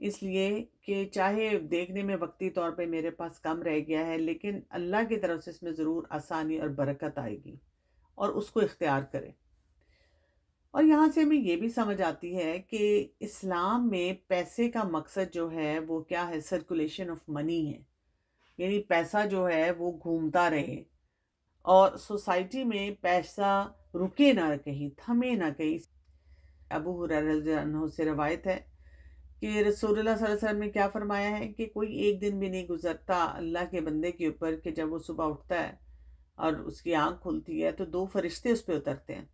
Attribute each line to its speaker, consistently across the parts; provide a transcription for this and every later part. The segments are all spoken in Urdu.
Speaker 1: اس لیے کہ چاہے دیکھنے میں وقتی طور پہ میرے پاس کم رہ گیا ہے، لیکن اللہ کی طرف سے اس میں ضرور آسانی اور برکت آئے گی، اور اس کو اختیار کرے۔ اور یہاں سے ہمیں یہ بھی سمجھ آتی ہے کہ اسلام میں پیسے کا مقصد جو ہے وہ کیا ہے؟ سرکولیشن آف منی ہے، یعنی پیسہ جو ہے وہ گھومتا رہے، اور سوسائٹی میں پیسہ رکے نہ کہیں، تھمے نہ کہیں۔ ابو ہریرہ رضی اللہ عنہ سے روایت ہے کہ رسول اللہ صلی اللہ علیہ وسلم نے کیا فرمایا ہے کہ کوئی ایک دن بھی نہیں گزرتا اللہ کے بندے کے اوپر کہ جب وہ صبح اٹھتا ہے اور اس کی آنکھ کھلتی ہے تو دو فرشتے اس پہ اترتے ہیں۔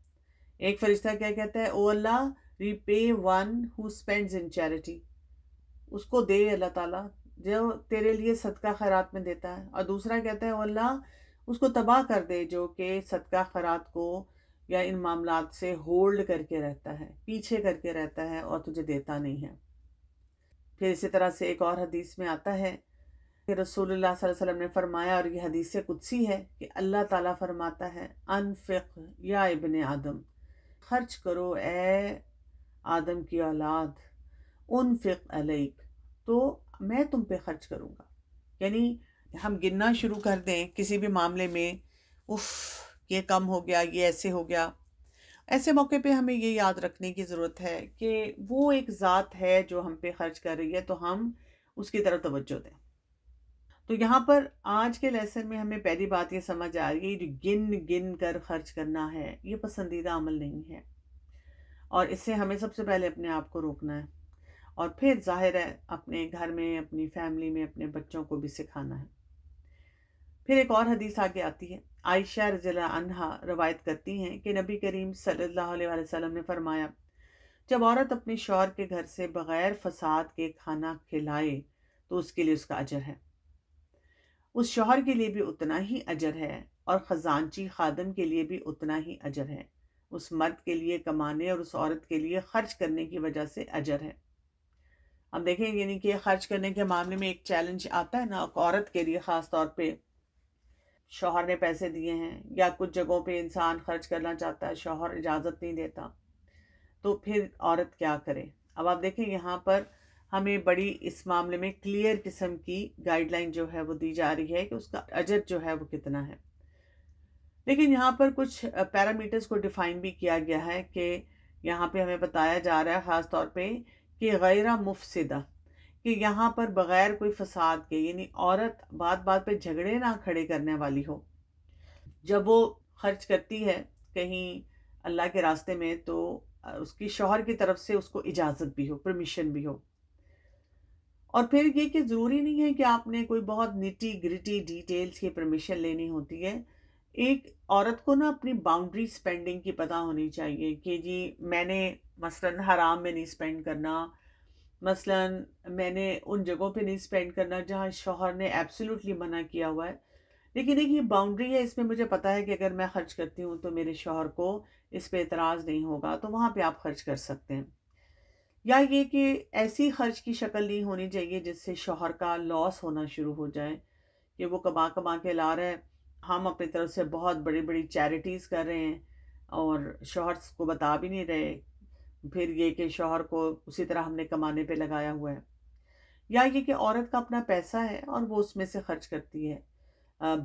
Speaker 1: ایک فرشتہ کیا کہتا ہے؟ او اللہ، ریپے ون ہو اسپینڈز ان چیریٹی، اس کو دے اللہ تعالیٰ جو تیرے لیے صدقہ خیرات میں دیتا ہے۔ اور دوسرا کہتا ہے او اللہ، اس کو تباہ کر دے جو کہ صدقہ خیرات کو یا ان معاملات سے ہولڈ کر کے رہتا ہے، پیچھے کر کے رہتا ہے اور تجھے دیتا نہیں ہے۔ پھر اسی طرح سے ایک اور حدیث میں آتا ہے کہ رسول اللہ صلی اللہ علیہ وسلم نے فرمایا، اور یہ حدیث قدسی ہے، کہ اللہ تعالیٰ فرماتا ہے انفق یا ابن آدم، خرچ کرو اے آدم کی اولاد، انفق علیک، تو میں تم پہ خرچ کروں گا۔ یعنی ہم گننا شروع کر دیں کسی بھی معاملے میں، اف یہ کم ہو گیا، یہ ایسے ہو گیا، ایسے موقع پہ ہمیں یہ یاد رکھنے کی ضرورت ہے کہ وہ ایک ذات ہے جو ہم پہ خرچ کر رہی ہے، تو ہم اس کی طرف توجہ دیں۔ تو یہاں پر آج کے لیسن میں ہمیں پہلی بات یہ سمجھ آ رہی ہے، جو گن گن کر خرچ کرنا ہے یہ پسندیدہ عمل نہیں ہے، اور اس سے ہمیں سب سے پہلے اپنے آپ کو روکنا ہے، اور پھر ظاہر ہے اپنے گھر میں، اپنی فیملی میں اپنے بچوں کو بھی سکھانا ہے۔ پھر ایک اور حدیث آگے آتی ہے، عائشہ رضی اللہ عنہا روایت کرتی ہیں کہ نبی کریم صلی اللہ علیہ وآلہ وسلم نے فرمایا، جب عورت اپنے شوہر کے گھر سے بغیر فساد کے کھانا کھلائے تو اس کے لیے اس کا اجر ہے، اس شوہر کے لیے بھی اتنا ہی اجر ہے، اور خزانچی خادم کے لیے بھی اتنا ہی اجر ہے، اس مرد کے لیے کمانے اور اس عورت کے لیے خرچ کرنے کی وجہ سے اجر ہے۔ اب دیکھیں، یعنی کہ خرچ کرنے کے معاملے میں ایک چیلنج آتا ہے نا، ایک عورت کے لیے خاص طور پہ، شوہر نے پیسے دیے ہیں یا کچھ جگہوں پہ انسان خرچ کرنا چاہتا ہے، شوہر اجازت نہیں دیتا، تو پھر عورت کیا کرے؟ اب آپ دیکھیں یہاں پر ہمیں بڑی اس معاملے میں کلیئر قسم کی گائیڈ لائن جو ہے وہ دی جا رہی ہے کہ اس کا اجر جو ہے وہ کتنا ہے۔ لیکن یہاں پر کچھ پیرامیٹرز کو ڈیفائن بھی کیا گیا ہے کہ یہاں پہ ہمیں بتایا جا رہا ہے خاص طور پہ کہ غیر مفسدہ، کہ یہاں پر بغیر کوئی فساد کے، یعنی عورت بات بات پہ جھگڑے نہ کھڑے کرنے والی ہو۔ جب وہ خرچ کرتی ہے کہیں اللہ کے راستے میں تو اس کی شوہر کی طرف سے اس کو اجازت بھی ہو، پرمیشن بھی ہو۔ اور پھر یہ کہ ضروری نہیں ہے کہ آپ نے کوئی بہت نیٹی گریٹی ڈیٹیلز کی پرمیشن لینی ہوتی ہے۔ ایک عورت کو نا اپنی باؤنڈری سپینڈنگ کی پتہ ہونی چاہیے کہ جی میں نے مثلاً حرام میں نہیں سپینڈ کرنا، مثلاً میں نے ان جگہوں پہ نہیں سپینڈ کرنا جہاں شوہر نے ایبسولوٹلی منع کیا ہوا ہے، لیکن ایک یہ باؤنڈری ہے، اس میں مجھے پتہ ہے کہ اگر میں خرچ کرتی ہوں تو میرے شوہر کو اس پہ اعتراض نہیں ہوگا، تو وہاں پہ آپ خرچ کر سکتے ہیں۔ یا یہ کہ ایسی خرچ کی شکل نہیں ہونی چاہیے جس سے شوہر کا لاس ہونا شروع ہو جائے، کہ وہ کما کما کے لا رہا ہے، ہم اپنی طرف سے بہت بڑی بڑی چیریٹیز کر رہے ہیں اور شوہر کو بتا بھی نہیں رہے، پھر یہ کہ شوہر کو اسی طرح ہم نے کمانے پہ لگایا ہوا ہے۔ یا یہ کہ عورت کا اپنا پیسہ ہے اور وہ اس میں سے خرچ کرتی ہے،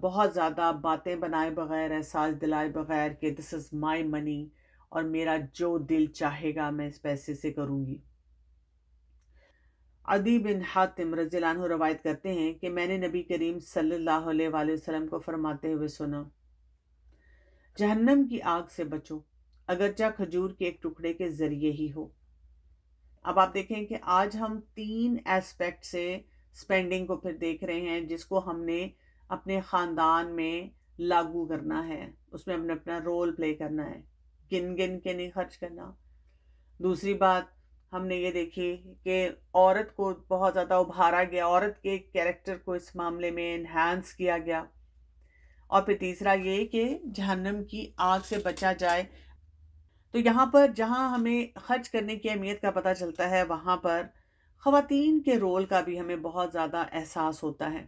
Speaker 1: بہت زیادہ باتیں بنائے بغیر، احساس دلائے بغیر کہ دس از مائی منی اور میرا جو دل چاہے گا میں اس پیسے سے کروں گی۔ عدی بن حاتم رضی اللہ عنہ روایت کرتے ہیں کہ میں نے نبی کریم صلی اللہ علیہ وآلہ وسلم کو فرماتے ہوئے سنا، جہنم کی آگ سے بچو اگرچہ کھجور کے ایک ٹکڑے کے ذریعے ہی ہو۔ اب آپ دیکھیں کہ آج ہم 3 ایسپیکٹ سے سپینڈنگ کو پھر دیکھ رہے ہیں جس کو ہم نے اپنے خاندان میں لاگو کرنا ہے، اس میں ہم نے اپنا رول پلے کرنا ہے، گن گن کے نہیں خرچ کرنا۔ دوسری بات ہم نے یہ دیکھی کہ عورت کو بہت زیادہ ابھارا گیا، عورت کے کیریکٹر کو اس معاملے میں انہانس کیا گیا۔ اور پھر تیسرا یہ کہ جہنم کی آگ سے بچا جائے۔ تو یہاں پر جہاں ہمیں خرچ کرنے کی اہمیت کا پتہ چلتا ہے، وہاں پر خواتین کے رول کا بھی ہمیں بہت زیادہ احساس ہوتا ہے۔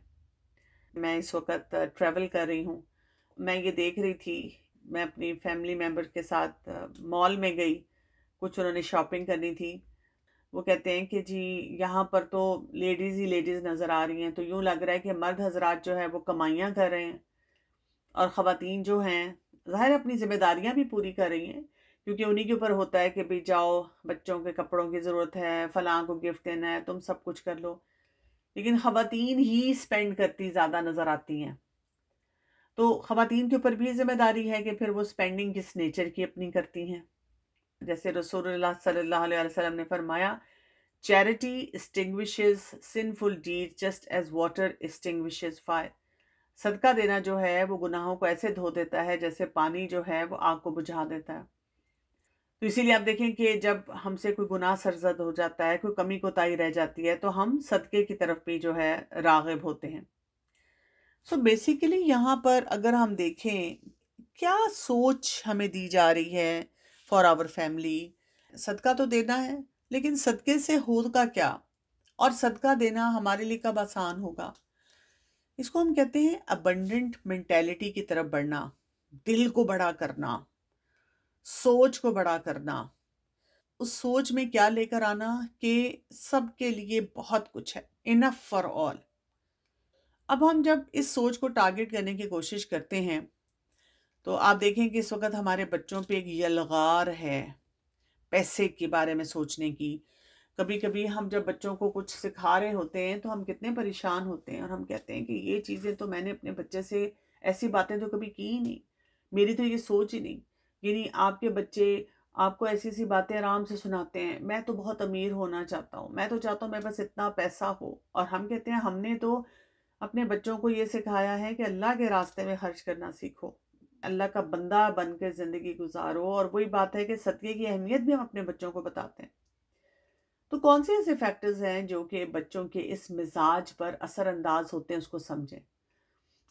Speaker 1: میں اس وقت ٹریول کر رہی ہوں، میں یہ دیکھ رہی تھی، میں اپنی فیملی ممبر کے ساتھ مال میں گئی، کچھ انہوں نے شاپنگ کرنی تھی، وہ کہتے ہیں کہ جی یہاں پر تو لیڈیز ہی لیڈیز نظر آ رہی ہیں، تو یوں لگ رہا ہے کہ مرد حضرات جو ہے وہ کمائیاں کر رہے ہیں اور خواتین جو ہیں ظاہر اپنی ذمہ داریاں بھی پوری کر رہی ہیں، کیونکہ انہی کے اوپر ہوتا ہے کہ بھی جاؤ بچوں کے کپڑوں کی ضرورت ہے، فلاں کو گفٹ دینا ہے، تم سب کچھ کر لو، لیکن خواتین ہی سپینڈ کرتی زیادہ نظر آتی ہیں۔ تو خواتین کے اوپر بھی ذمہ داری ہے کہ پھر وہ سپینڈنگ کس نیچر کی اپنی کرتی ہیں۔ جیسے رسول اللہ صلی اللہ علیہ وسلم نے فرمایا، charity extinguishes sinful deeds just as water extinguishes fire۔ صدقہ دینا جو ہے وہ گناہوں کو ایسے دھو دیتا ہے جیسے پانی جو ہے وہ آگ کو بجھا دیتا ہے۔ تو اسی لیے آپ دیکھیں کہ جب ہم سے کوئی گناہ سرزد ہو جاتا ہے، کوئی کمی کوتاہی رہ جاتی ہے، تو ہم صدقے کی طرف بھی جو ہے راغب ہوتے ہیں۔ سو بیسیکلی یہاں پر اگر ہم دیکھیں کیا سوچ ہمیں دی جا رہی ہے فار آور فیملی، صدقہ تو دینا ہے لیکن صدقے سے ہوگا کیا، اور صدقہ دینا ہمارے لیے کب آسان ہوگا؟ اس کو ہم کہتے ہیں ابنڈنٹ مینٹیلٹی کی طرف بڑھنا، دل کو بڑا کرنا، سوچ کو بڑا کرنا، اس سوچ میں کیا لے کر آنا کہ سب کے لیے بہت کچھ ہے، انف فار آل۔ اب ہم جب اس سوچ کو ٹارگٹ کرنے کی کوشش کرتے ہیں تو آپ دیکھیں کہ اس وقت ہمارے بچوں پہ ایک یلغار ہے پیسے کے بارے میں سوچنے کی۔ کبھی کبھی ہم جب بچوں کو کچھ سکھا رہے ہوتے ہیں تو ہم کتنے پریشان ہوتے ہیں اور ہم کہتے ہیں کہ یہ چیزیں تو میں نے اپنے بچے سے، ایسی باتیں تو کبھی کی ہی نہیں، میری تو یہ سوچ ہی نہیں، یعنی آپ کے بچے آپ کو ایسی ایسی باتیں آرام سے سناتے ہیں، میں تو بہت امیر ہونا چاہتا ہوں، میں تو چاہتا ہوں میں بس اتنا پیسہ ہو، اور ہم کہتے ہیں ہم نے تو اپنے بچوں کو یہ سکھایا ہے کہ اللہ کے راستے میں خرچ کرنا سیکھو، اللہ کا بندہ بن کے زندگی گزارو، اور وہی بات ہے کہ صدقے کی اہمیت بھی ہم اپنے بچوں کو بتاتے ہیں۔ تو کون سے ایسے فیکٹرز ہیں جو کہ بچوں کے اس مزاج پر اثر انداز ہوتے ہیں، اس کو سمجھیں۔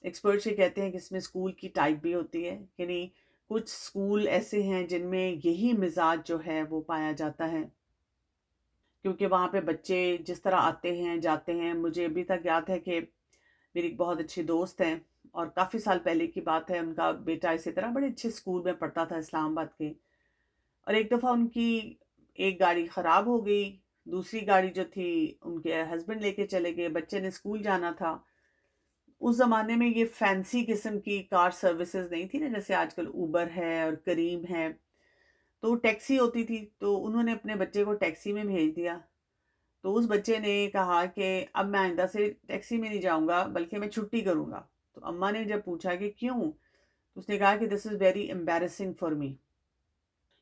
Speaker 1: ایکسپرٹس یہ کہتے ہیں کہ اس میں اسکول کی ٹائپ بھی ہوتی ہے، یعنی کچھ اسکول ایسے ہیں جن میں یہی مزاج جو ہے وہ پایا جاتا ہے، کیونکہ وہاں پہ بچے جس طرح آتے ہیں جاتے ہیں۔ مجھے ابھی تک یاد ہے کہ میری ایک بہت اچھی دوست ہیں، اور کافی سال پہلے کی بات ہے، ان کا بیٹا اسی طرح بڑے اچھے اسکول میں پڑھتا تھا اسلام آباد کے، اور ایک دفعہ ان کی ایک گاڑی خراب ہو گئی، دوسری گاڑی جو تھی ان کے ہسبینڈ لے کے چلے گئے، بچے نے اسکول جانا تھا۔ اس زمانے میں یہ فینسی قسم کی کار سروسز نہیں تھی نا، جیسے آج کل اوبر ہے اور کریم ہے، تو ٹیکسی ہوتی تھی، تو انہوں نے اپنے بچے کو ٹیکسی میں بھیج دیا۔ تو اس بچے نے کہا کہ اب میں آئندہ سے ٹیکسی میں نہیں جاؤں گا بلکہ میں چھٹی کروں گا۔ تو اماں نے جب پوچھا کہ کیوں، تو اس نے کہا کہ this is very embarrassing for me,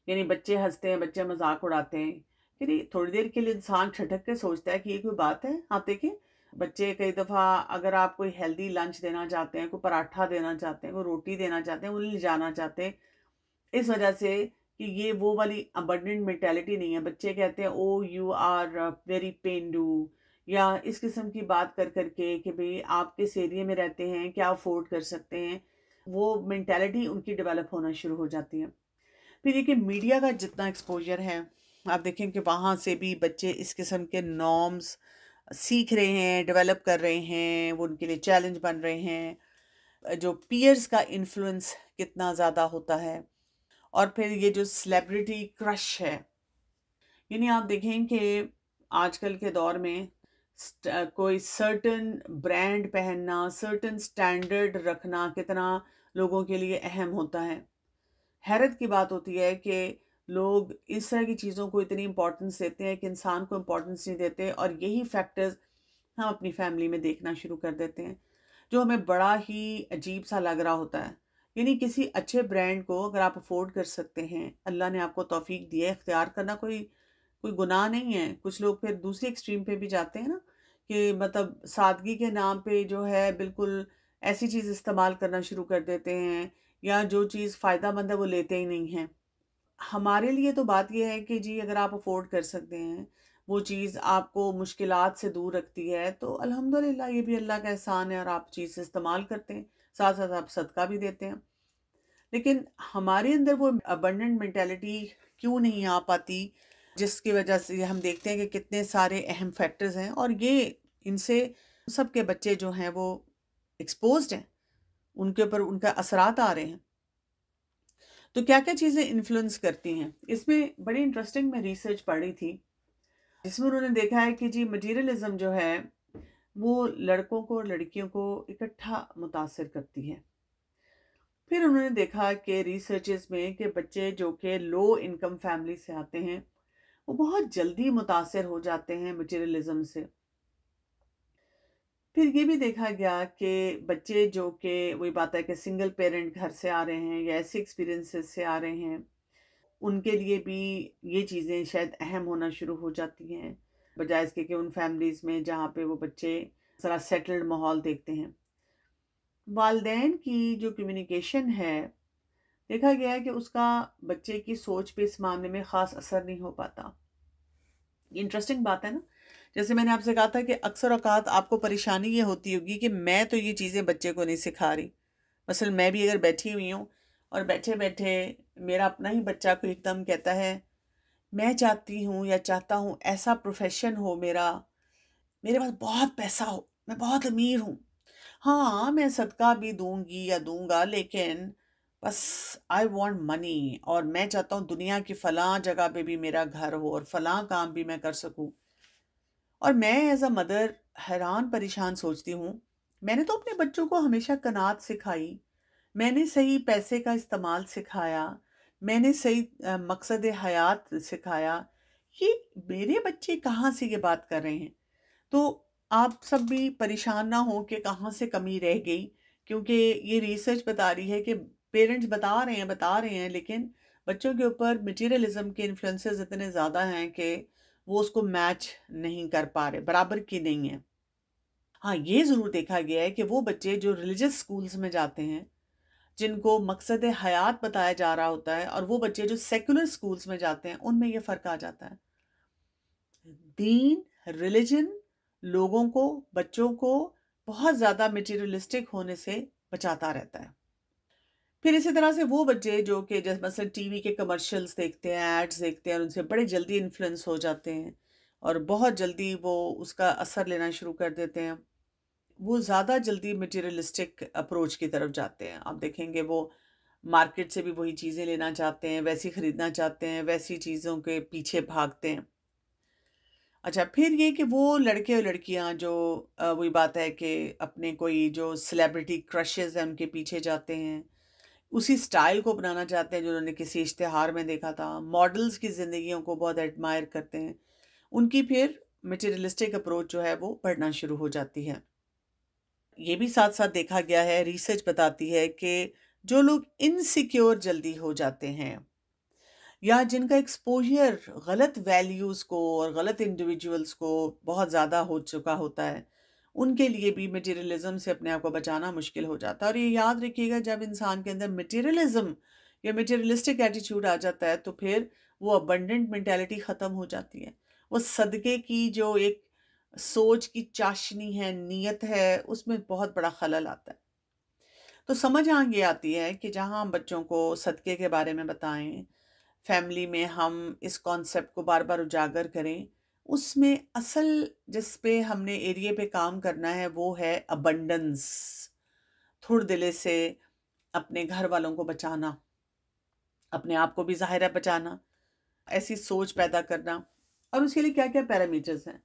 Speaker 1: یعنی بچے ہنستے ہیں، بچے مذاق اڑاتے ہیں، یعنی تھوڑی دیر کے لیے انسان ٹھٹک کے سوچتا ہے کہ یہ کوئی بات ہے۔ آپ دیکھیں بچے کئی دفعہ اگر آپ کوئی ہیلدی لنچ دینا چاہتے ہیں، کوئی پراٹھا دینا چاہتے ہیں، کوئی روٹی دینا چاہتے ہیں، وہ لے جانا چاہتے ہیں، اس وجہ سے کہ یہ وہ والی ابنڈنٹ مینٹیلٹی نہیں ہے۔ بچے کہتے ہیں او یو آر ویری پینڈو، یا اس قسم کی بات کر کر کے کہ بھئی آپ کس ایریے میں رہتے ہیں، کیا افورڈ کر سکتے ہیں، وہ مینٹیلٹی ان کی ڈیولپ ہونا شروع ہو جاتی ہے۔ پھر یہ کہ میڈیا کا جتنا ایکسپوجر ہے، آپ دیکھیں کہ وہاں سے بھی بچے اس قسم کے نارمز سیکھ رہے ہیں، ڈیولپ کر رہے ہیں، وہ ان کے لیے چیلنج بن رہے ہیں۔ جو پیئرز کا انفلوئنس کتنا زیادہ ہوتا ہے، اور پھر یہ جو سیلیبریٹی کرش ہے، یعنی آپ دیکھیں کہ آج کل کے دور میں کوئی سرٹن برانڈ پہننا، سرٹن سٹینڈرڈ رکھنا کتنا لوگوں کے لیے اہم ہوتا ہے۔ حیرت کی بات ہوتی ہے کہ لوگ اس طرح کی چیزوں کو اتنی امپورٹنس دیتے ہیں کہ انسان کو امپورٹنس نہیں دیتے، اور یہی فیکٹرز ہم اپنی فیملی میں دیکھنا شروع کر دیتے ہیں، جو ہمیں بڑا ہی عجیب سا لگ رہا ہوتا ہے۔ یعنی کسی اچھے برانڈ کو اگر آپ افورڈ کر سکتے ہیں، اللہ نے آپ کو توفیق دی ہے، اختیار کرنا کوئی گناہ نہیں ہے۔ کچھ لوگ پھر دوسری ایکسٹریم پہ بھی جاتے ہیں نا، کہ مطلب سادگی کے نام پہ جو ہے بالکل ایسی چیز استعمال کرنا شروع کر دیتے ہیں، یا جو چیز فائدہ مند ہے وہ لیتے ہی نہیں ہیں۔ ہمارے لیے تو بات یہ ہے کہ جی اگر آپ افورڈ کر سکتے ہیں، وہ چیز آپ کو مشکلات سے دور رکھتی ہے، تو الحمدللہ یہ بھی اللہ کا احسان ہے، اور آپ چیز استعمال کرتے ہیں، ساتھ ساتھ آپ صدقہ بھی دیتے ہیں۔ لیکن ہمارے اندر وہ ابنڈنٹ مینٹیلٹی کیوں نہیں آ پاتی، جس کی وجہ سے ہم دیکھتے ہیں کہ کتنے سارے اہم فیکٹرز ہیں، اور یہ ان سے سب کے بچے جو ہیں وہ ایکسپوزڈ ہیں، ان کے اوپر ان کا اثرات آ رہے ہیں۔ تو کیا کیا چیزیں انفلوئنس کرتی ہیں، اس میں بڑی انٹرسٹنگ میں ریسرچ پڑھ رہی تھی۔ جس میں انہوں نے دیکھا ہے کہ جی مٹیریلزم جو ہے وہ لڑکوں کو اور لڑکیوں کو اکٹھا متاثر کرتی ہے۔ پھر انہوں نے دیکھا کہ ریسرچز میں کہ بچے جو کہ لو انکم فیملی سے آتے ہیں وہ بہت جلدی متاثر ہو جاتے ہیں مٹیریلزم سے۔ پھر یہ بھی دیکھا گیا کہ بچے جو کہ وہی بات ہے کہ سنگل پیرنٹ گھر سے آ رہے ہیں یا ایسے ایکسپیرینسز سے آ رہے ہیں، ان کے لیے بھی یہ چیزیں شاید اہم ہونا شروع ہو جاتی ہیں، بجائے اس کے کہ ان فیملیز میں جہاں پہ وہ بچے ذرا سیٹلڈ ماحول دیکھتے ہیں۔ والدین کی جو کمیونیکیشن ہے، دیکھا گیا ہے کہ اس کا بچے کی سوچ پہ اس معاملے میں خاص اثر نہیں ہو پاتا۔ انٹرسٹنگ بات ہے نا، جیسے میں نے آپ سے کہا تھا کہ اکثر اوقات آپ کو پریشانی یہ ہوتی ہوگی کہ میں تو یہ چیزیں بچے کو نہیں سکھا رہی۔ مثلا میں بھی اگر بیٹھی ہوئی ہوں اور بیٹھے بیٹھے میرا اپنا ہی بچہ کو ایک دم کہتا ہے میں چاہتی ہوں یا چاہتا ہوں ایسا پروفیشن ہو میرا، میرے پاس بہت پیسہ ہو، میں بہت امیر ہوں، ہاں میں صدقہ بھی دوں گی یا دوں گا، لیکن بس آئی وانٹ منی، اور میں چاہتا ہوں دنیا کی فلاں جگہ پہ بھی میرا گھر ہو اور فلاں کام بھی میں کر سکوں۔ اور میں ایز اے مدر حیران پریشان سوچتی ہوں، میں نے تو اپنے بچوں کو ہمیشہ قناعت سکھائی، میں نے صحیح پیسے کا استعمال سکھایا، میں نے صحیح مقصد حیات سکھایا، یہ میرے بچے کہاں سے یہ بات کر رہے ہیں؟ تو آپ سب بھی پریشان نہ ہوں کہ کہاں سے کمی رہ گئی، کیونکہ یہ ریسرچ بتا رہی ہے کہ پیرنٹس بتا رہے ہیں لیکن بچوں کے اوپر مٹیریلزم کے انفلوئنسز اتنے زیادہ ہیں کہ وہ اس کو میچ نہیں کر پا رہے، برابر کی نہیں ہے۔ ہاں یہ ضرور دیکھا گیا ہے کہ وہ بچے جو ریلیجس سکولز میں جاتے ہیں، جن کو مقصد حیات بتایا جا رہا ہوتا ہے، اور وہ بچے جو سیکولر سکولز میں جاتے ہیں، ان میں یہ فرق آ جاتا ہے۔ دین، ریلیجن لوگوں کو، بچوں کو بہت زیادہ میٹیریلسٹک ہونے سے بچاتا رہتا ہے۔ پھر اسی طرح سے وہ بچے جو کہ جیسے مثلا ٹی وی کے کمرشلز دیکھتے ہیں، ایڈز دیکھتے ہیں، اور ان سے بڑے جلدی انفلوئنس ہو جاتے ہیں اور بہت جلدی وہ اس کا اثر لینا شروع کر دیتے ہیں، وہ زیادہ جلدی میٹیریلسٹک اپروچ کی طرف جاتے ہیں۔ آپ دیکھیں گے وہ مارکیٹ سے بھی وہی چیزیں لینا چاہتے ہیں، ویسی خریدنا چاہتے ہیں، ویسی چیزوں کے پیچھے بھاگتے ہیں۔ اچھا، پھر یہ کہ وہ لڑکے اور لڑکیاں جو وہی بات ہے کہ اپنے کوئی جو سیلیبریٹی کرشز ہیں ان کے پیچھے جاتے ہیں، اسی سٹائل کو اپنانا چاہتے ہیں جو انہوں نے کسی اشتہار میں دیکھا تھا، ماڈلز کی زندگیوں کو بہت ایڈمائر کرتے ہیں، ان کی پھر میٹیریلسٹک اپروچ جو ہے وہ بڑھنا شروع ہو جاتی ہے۔ یہ بھی ساتھ ساتھ دیکھا گیا ہے، ریسرچ بتاتی ہے کہ جو لوگ انسیکیور جلدی ہو جاتے ہیں یا جن کا ایکسپوجر غلط ویلیوز کو اور غلط انڈیویجولز کو بہت زیادہ ہو چکا ہوتا ہے، ان کے لیے بھی میٹیریلزم سے اپنے آپ کو بچانا مشکل ہو جاتا ہے۔ اور یہ یاد رکھیے گا، جب انسان کے اندر میٹیریلزم یا میٹیریلسٹک ایٹیٹیوڈ آ جاتا ہے تو پھر وہ ابنڈنٹ مینٹیلٹی ختم ہو جاتی ہے، وہ صدقے کی جو ایک سوچ کی چاشنی ہے، نیت ہے، اس میں بہت بڑا خلل آتا ہے۔ تو سمجھ آگے آتی ہے کہ جہاں ہم بچوں کو صدقے کے بارے میں بتائیں، فیملی میں ہم اس کانسیپٹ کو بار بار اجاگر کریں، اس میں اصل جس پہ ہم نے ایریے پہ کام کرنا ہے وہ ہے ابنڈنس، تھوڑ دلے سے اپنے گھر والوں کو بچانا، اپنے آپ کو بھی ظاہرہ بچانا، ایسی سوچ پیدا کرنا۔ اور اس کے لیے کیا کیا پیرامیٹرز ہیں؟